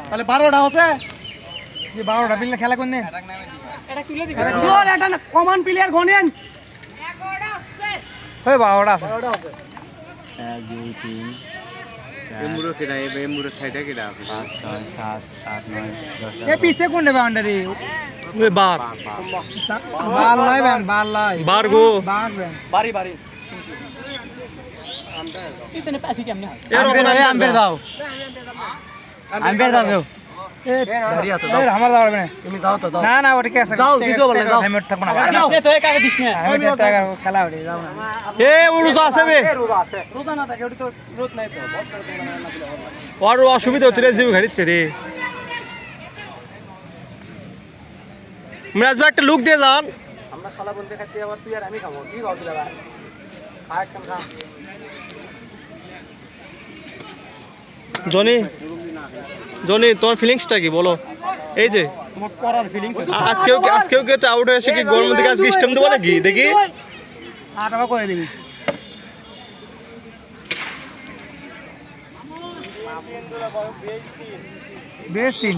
তাহলে 12টা হচ্ছে যে 12টা পিলে খেলা কোন এটা তুলে দিবে এটা কমন প্লেয়ার গনেন 11টা আছে ওই 12টা আছে 12টা আছে 1 2 3 এমুরো কেডা এমুরো সাইডে কেডা আছে 5 6 7 8 9 10 এ পিছে কোনটা বাউন্ডারি ওই বার বাল লাই ব্যান বাল লাই বার গো বাস ব্যান বাড়ি বাড়ি পিছনে পাসি কেমনে আম্বের দাও আম্বের দাও এ দাঁড়িয়ে আছে দাও আমার দাও হবে না তুমি যাও তো যাও না না ওটা কি আছে যাও দিছো বলে যাও আমি থাকব না যাও তো একাকে দিস না আমি তো টাকা খেলা হড়ি যাও না এ রোজা আছে বে রোজা না থাকে ওটা তো রোজ নাই তো আর অসুবিধা হচ্ছে রে জিম ঘাড়িচ্ছে রে মিরাজ ভাই একটা লুক দিয়ে যান আমরা শালা বলতে খাচ্ছি আবার তুই আর আমি খাবো কি খাও দিলা ভাই খা একটা খা জনি জনি তোমার ফিলিংসটা কি বলো এই যে তোমার করার ফিলিংস আজকেও কি আউট হয়েছে কি গরম দিকে আজকে স্টেম দেবো নাকি দেখি 8 টাকা করে দিবি বেশ তিন